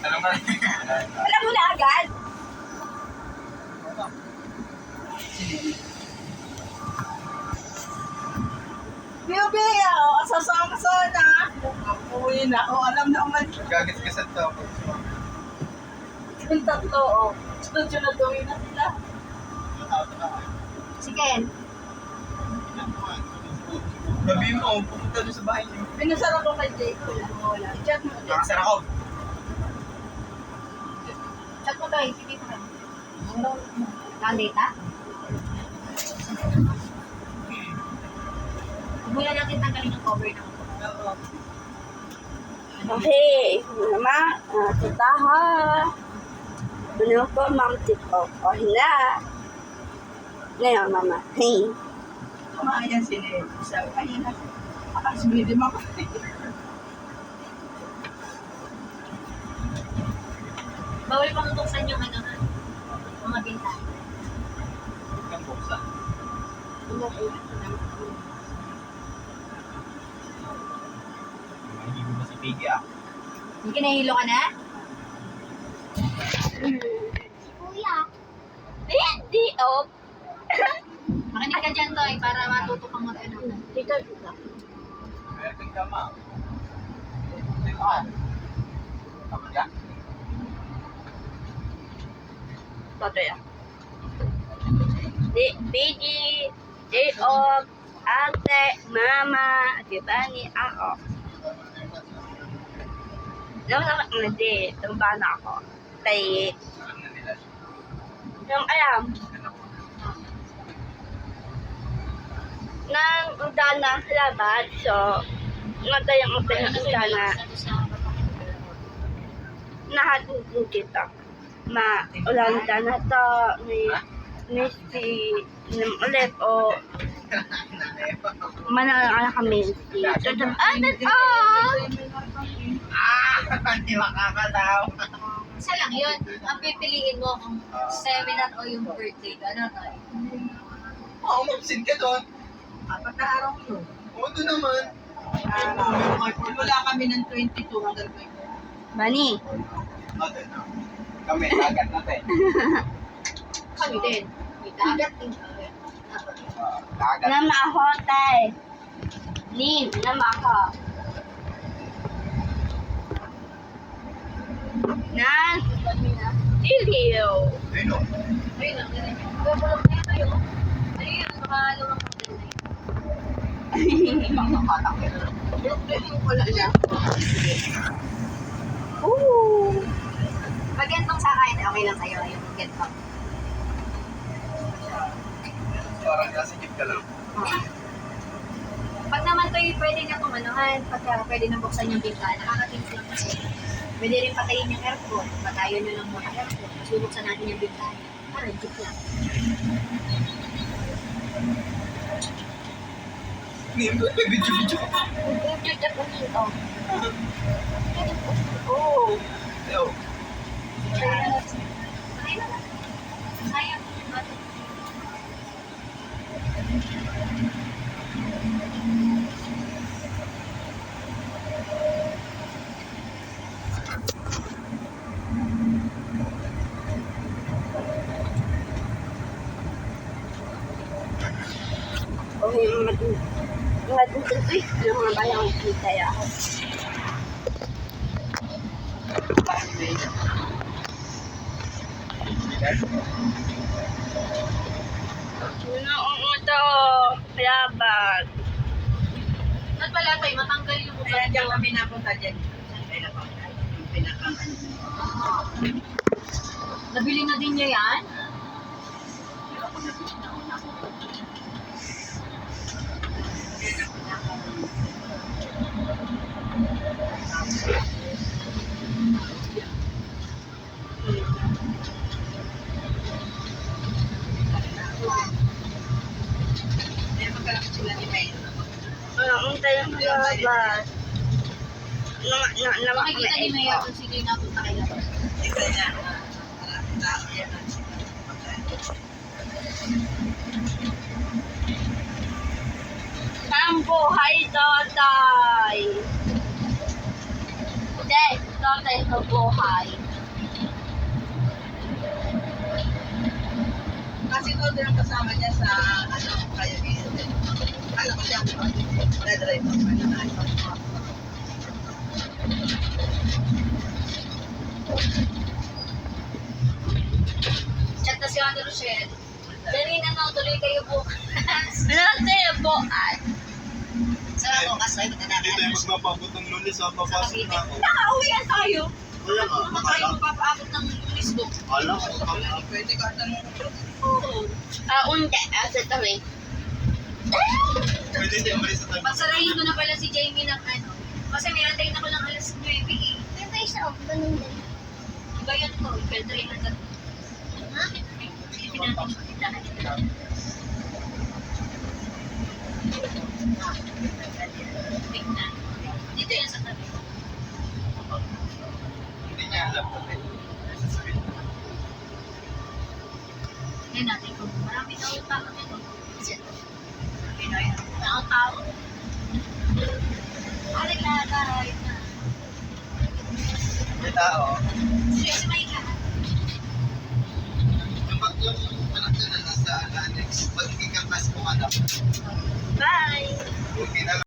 Alam mo na. Alam mo na agad? Bibi, sasama sana. Uwi na. Alam naman. Gagas-gasat to ako. Yung tatlo, sunod na uwi na sila. Si Ken. Sabi mo, pupunta doon sa bahay niyo. Pinasara ko kay Jake. Wala. Chat mo. Nakasara ko. Chat mo kay Titi pa. Nandita? Mula natin tanggalin yung cover ng Okay, mama, kita ha. Ano po, ma'am, tipo. O, hina. Ngayon, mama. Hey. Kumayan sila. Sabi, ayun na. Akasumili mo ako. Bawal pang buksan yung ano, mga bintana. Ang buksan. Mahihilo na si Piggy ah. Hindi kinahilo ka na? Kuya. Hindi, oh. Makinig ka dyan, Toy, para matuto kang mag-ano. Dito, dito. Meron ka ma. Ah. Tama ka? Patoy ah. Biggie, J-O, ate, mama, Giovanni, ako. Hindi, tumba na ako. Tay, Alam na nila. yung alam, nang udana labat, so, matayang udana, nahatutong kita. Ulan na to, ni si, ulit, o, manala kami si, Hindi makakataw. Isa lang yun. Ang pipiliin mo kung seminar o yung birthday. Ano, Toy? Oo, mapsin ka doon. Apat na araw yun. Oo, doon naman. Wala kami ng 22 hanggang 20. Bani, Natin na. Kami, agad natin. Kami din. May dagat din kami. Agad. nama ako, tay. Nin, nama ako. Nan, Iliw. Ayun o. Ayun lang, ganun yun. Bubulok na yun tayo. Ano yun? Makalawang kapatid na yun. Makakatakit. Yung wala niya. Ooh. Pag gantong sa akin, okay lang sa'yo. Yung gantong. Parang nasa jeep ka lang. Pag naman to pwede na kumanuhan, pagka pwede na buksan yung bintana, nakakatins lang kasi. Pwede rin patayin yung aircon, patayin nyo lang muna aircon, tapos bubuksan natin yung bintana. Para jeep lang. Video-video. Dito po dito. Oo. Yo. Sayang. Okay, matutuloy ng mga bayang kita ya. Ano ito? Laban. At pala tayo, matanggal yung mukha Kaya diyan mo. kami napunta dyan. Ay, napunta. Yung pinakang Nabili na din niya yan? Kaya magkalapit sila ni May. Ang tayong laban. Makikita ni Mayor kung sino yung napunta kayo. Ito niya. Maraming tao yan. Ang buhay tatay. lang tayo sa buhay. Kasi ikaw din ang kasama niya sa ano, kaya din. Alam ko siya, na-drive mo pa na Chat na si Ate Rochelle. Dali na no, tuloy kayo bukas. Lahat tayo bukas. Sa bukas ay Hindi tayo magpapabot ng lunes, ha? Papasok na ako. Nakauwian tayo. Kaya nga, Ano tayo magpapaabot ng listo? alam ko. Pwede ka tanong ko. Unti. Asa kami. Pwede hindi umalis sa tayo. Pagsarayin ko na pala si Jamie ng ano. Kasi may antayin ako ng alas 9 eh. Ano tayo sa ganun din? Iba yan ko, filtering na tatlo. Ha? Silipin natin yung tindahan nila. Tingnan. Dito yan sa tabi. Hindi niya alam pati. Tingnan natin kung marami na utang ito. Pinoy. Tao-tao. Aling lahat na. May tao. Seryoso may ka. Yung anak na nasa annex, magiging kapas ko anak. Bye! Hindi na